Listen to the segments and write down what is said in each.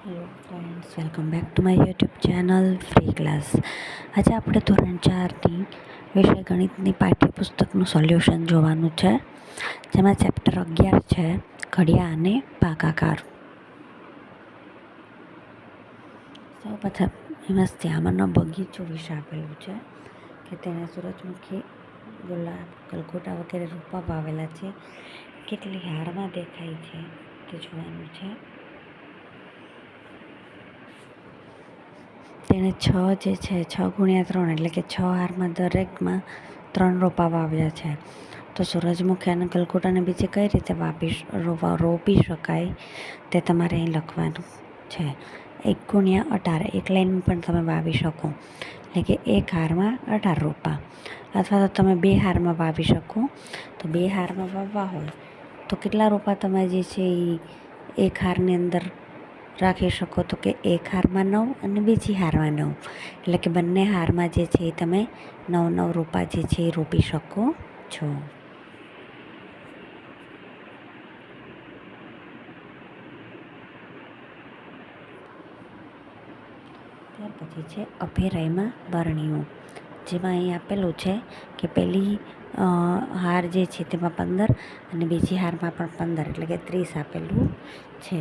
Hello friends, welcome back to my YouTube channel free class. આજે આપણે ધોરણ 4ની વિષય ગણિતની પાઠ્યપુસ્તકનું સોલ્યુશન જોવાનું છે, જેમાં ચેપ્ટર 11 છે ઘડિયા અને ભાગાકાર. સૌ પ્રથમ એમાં શ્યામનો બગીચો વિશે આપેલું છે કે તેણે સૂરજમુખી, ગુલાબ, ગલગોટા વગેરે રોપા વાવેલા છે. કેટલી હારમાં દેખાય છે તે જોવાનું છે. તેણે 6 ગુણ્યા 3 એટલે કે 6 હારમાં દરેકમાં 3 રોપા વાવ્યા છે. તો સૂરજમુખી અને ગલગોટાને બીજે કઈ રીતે રોપી શકાય તે તમારે અહીં લખવાનું છે. 1 ગુણ્યા 18 એક લાઈન પણ તમે વાવી શકો, એટલે કે 1 હારમાં 18 રોપા. અથવા તો તમે 2 હારમાં વાવી શકો. તો 2 હારમાં વાવવા હોય તો કેટલા રોપા તમે જે છે એ 1 હારની અંદર રાખી શકો? તો કે 1 હારમાં 9 અને બીજી હારમાં 9, એટલે કે બંને હારમાં જે છે એ તમે 9 રોપા જે છે એ રોપી શકો છો. ત્યાર પછી છે અભેરાયમાં બરણીઓ, જેમાં અહીં આપેલું છે કે પહેલી હાર જે છે તેમાં 15 અને બીજી હારમાં પણ 15, એટલે કે 30 આપેલું છે.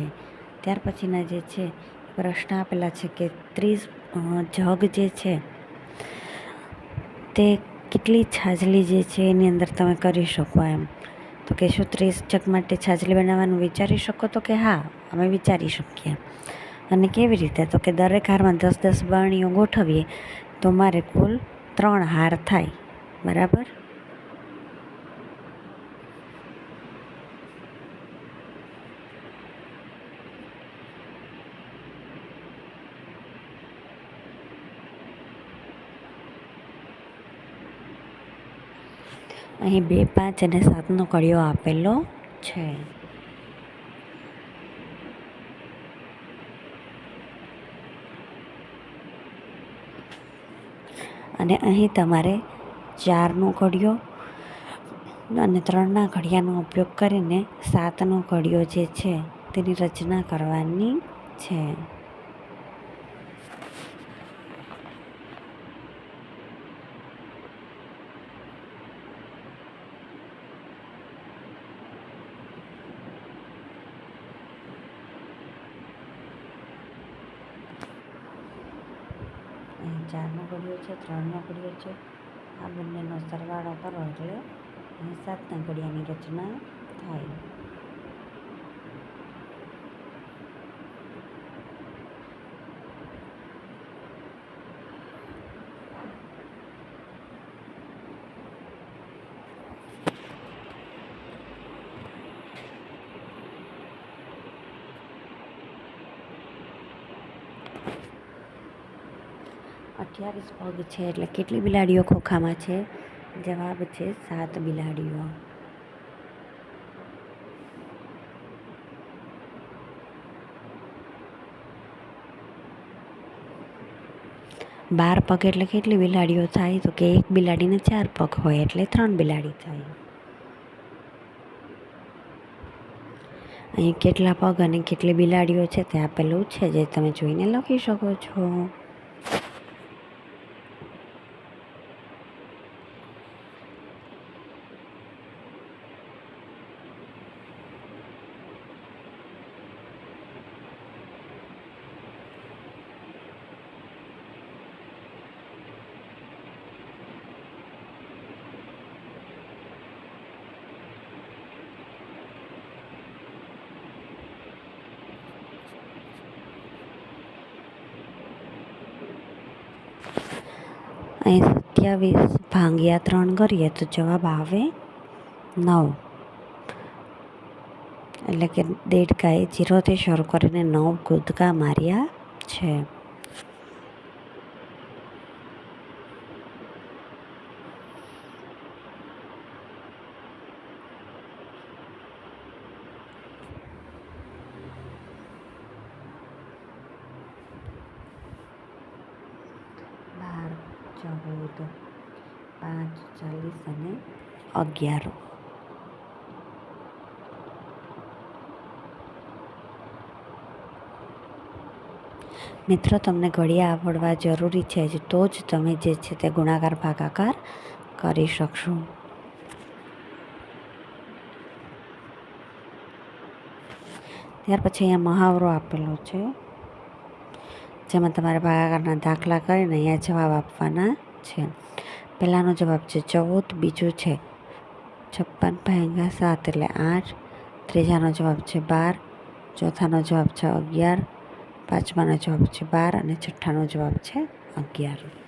ત્યાર પછીના જે છે પ્રશ્ન આપેલા છે કે 30 જગ જે છે તે કેટલી છાજલી જે છે એની અંદર તમે કરી શકો એમ. તો કે શું 30 જગ માટે છાજલી બનાવવાનું વિચારી શકો? તો કે હા, અમે વિચારી શકીએ. અને કેવી રીતે? તો કે દરેક હારમાં 10 બરણીઓ ગોઠવીએ તો મારે કુલ 3 હાર થાય, બરાબર. અહીં 2, 5 અને 7નો કડિયો આપેલો છે. અને અહીં તમારે 4નો ઘડિયો અને 3ના ઘડિયાનો ઉપયોગ કરીને 7નો ઘડિયો જે છે તેની રચના કરવાની છે. અહીં 4નો ઘડિયો છે, 3નો ઘડિયો છે, આ બંનેનો સરવાળો કરો એટલે અહીં 7ના ઘડિયાની રચના થાય. અઠ્યાવીસ પગ છે એટલે કેટલી બિલાડીઓ ખોખામાં છે? જવાબ છે 7 બિલાડીઓ. બાર પગ એટલે કેટલી બિલાડીઓ થાય? તો કે એક બિલાડીને 4 પગ હોય એટલે 3 બિલાડી થાય. અહીં કેટલા પગ અને કેટલી બિલાડીઓ છે તે આપેલું છે, જે તમે જોઈને લખી શકો છો. અહીં 27 ભાગ્યા 3 કરીએ તો જવાબ આવે 9, એટલે કે દેડકાએ 0થી શરૂ કરીને 9 કૂદકા માર્યા છે. બાર, 14, 5, 40 અને 11. મિત્રો, તમને ઘડિયા આવડવા જરૂરી છે જ, તો જ તમે જે છે તે ગુણાકાર ભાગાકાર કરી શકશો. ત્યાર પછી અહીંયા મહાવરો આપેલો છે, જેમાં તમારે ભાગાકારના દાખલા કરીને અહીંયા જવાબ આપવાના છે. પહેલાંનો જવાબ છે 14, બીજું છે 56 × 7 એટલે 8, ત્રીજાનો જવાબ છે 12, ચોથાનો જવાબ છે 11, પાંચમાનો જવાબ છે 12 અને છઠ્ઠાનો જવાબ છે 11.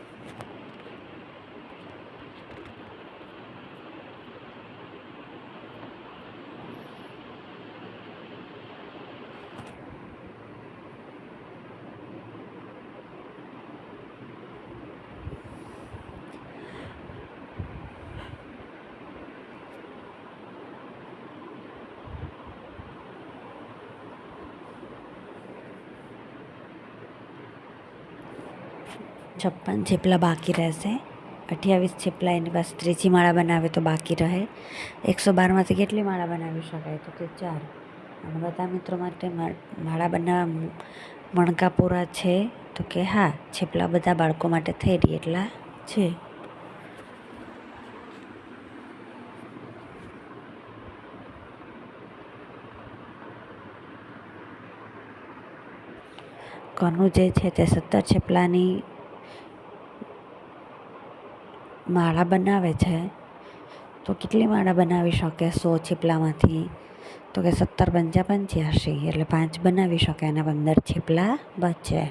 છપ્પન થેપલા બાકી રહેશે. 28 થેપલા એની પાસે ત્રીજી માળા બનાવે તો બાકી રહે. 112માંથી કેટલી માળા બનાવી શકાય? તો કે 4. અને બધા મિત્રો માટે માળા બનાવવા મણકા પૂરા છે? તો કે હા, થેપલા બધા બાળકો માટે થઈ રહી એટલા છે. કનુ જે છે તે 17 થેપલાની માળા બનાવે છે, તો કેટલી માળા બનાવી શકે 100 થેપલામાંથી? તો કે 17 × 5 = 85, એટલે 5 બનાવી શકે અને 15 થેપલા બચે.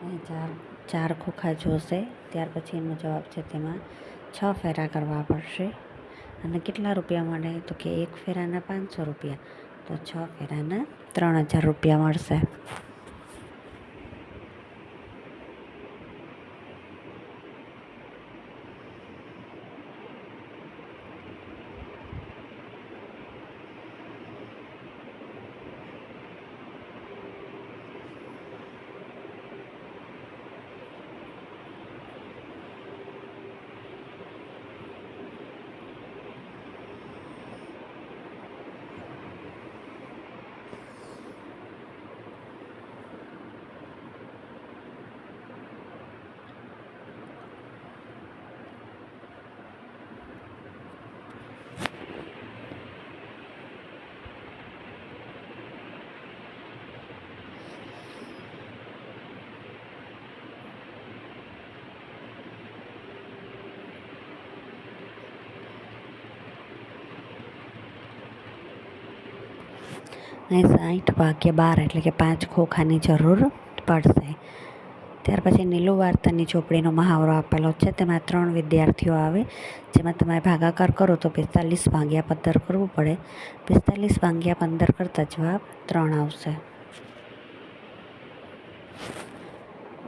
અહીં ચાર ખોખા જોશે. ત્યાર પછી એનો જવાબ છે તેમાં 6 ફેરા કરવા પડશે. અને કેટલા રૂપિયા મળે? તો કે એક ફેરાના 500 રૂપિયા, તો 6 ફેરાના 3000 રૂપિયા મળશે. અહીં 60/12 એટલે કે 5 ખોખાની જરૂર પડશે. ત્યાર પછી નીલુ વાર્તાની ચોપડીનો મહાવરો આપેલો છે. તેમાં 3 વિદ્યાર્થીઓ આવે, જેમાં તમે ભાગાકાર કરો તો 45/15 કરવું પડે. 45/15 કરતાં જવાબ 3 આવશે.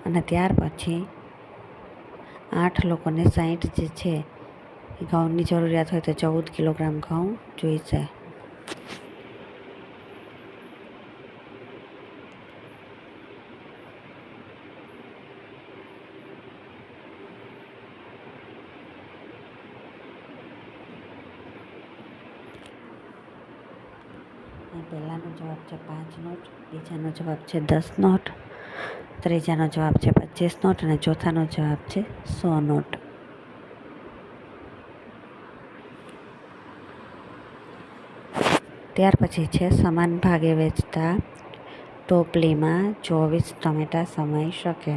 અને ત્યાર પછી 8 લોકોને 60 જે છે એ ઘઉંની જરૂરિયાત હોય તો 14 કિલોગ્રામ ઘઉં જોઈશે. પહેલાંનો જવાબ છે 5 નોટ, બીજાનો જવાબ છે 10 નોટ, ત્રીજાનો જવાબ છે 25 નોટ અને ચોથાનો જવાબ છે 100 નોટ. ત્યાર પછી છે સમાન ભાગે વેચતા ટોપલીમાં 24 ટમેટાં સમાઈ શકે.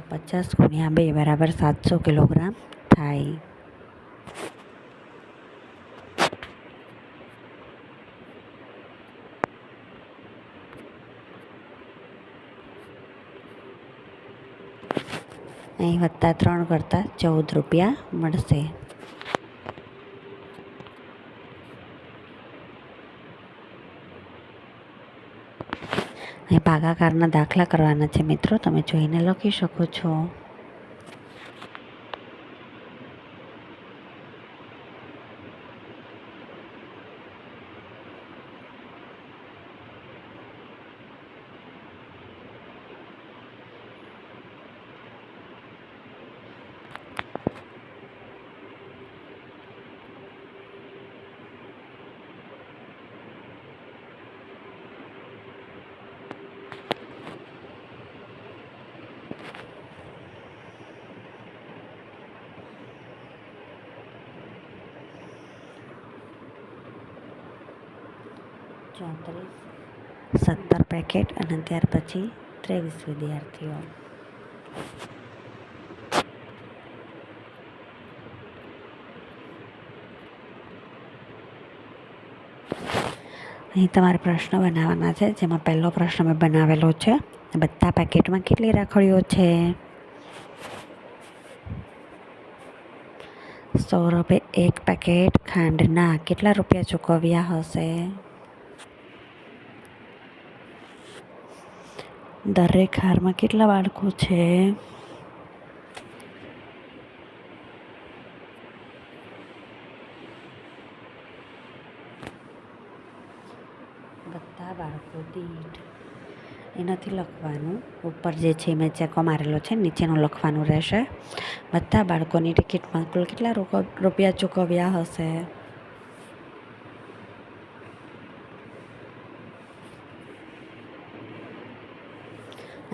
$350 × 2 = 700 કિલોગ્રામ થાય. અહીં +3 કરતાં 14 રૂપિયા મળશે. અહીં ભાગાકારના દાખલા કરવાના છે મિત્રો, તમે જોઈને લખી શકો છો. ચોત્રીસ, 17 પેકેટ અને ત્યાર પછી 23 વિદ્યાર્થીઓ. અહીં તમારે પ્રશ્ન બનાવવાના છે, જેમાં પહેલો પ્રશ્ન મેં બનાવેલો છે. બધા પેકેટમાં કેટલી રાખડીઓ છે? સૌરભે 1 પેકેટ ખાંડના કેટલા રૂપિયા ચૂકવ્યા હશે? દરેક હારમાં કેટલા બાળકો છે? બધા બાળકો દીઠ. એ નથી લખવાનું, ઉપર જે છે મેં ચેકો મારેલો છે, નીચેનું લખવાનું રહેશે. બધા બાળકોની ટિકિટમાં કુલ કેટલા રૂપિયા ચૂકવ્યા હશે?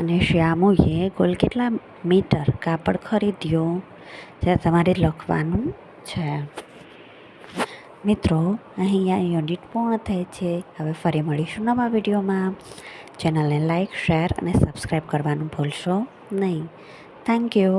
અને શ્યામુએ કુલ કેટલા મીટર કાપડ ખરીદ્યું? ત્યાં તમારે લખવાનું છે. મિત્રો, અહીંયા યુનિટ પૂર્ણ થાય છે. હવે ફરી મળીશું નવા વિડીયોમાં. ચેનલને લાઈક, શેર અને સબસ્ક્રાઈબ કરવાનું ભૂલશો નહીં. Thank you.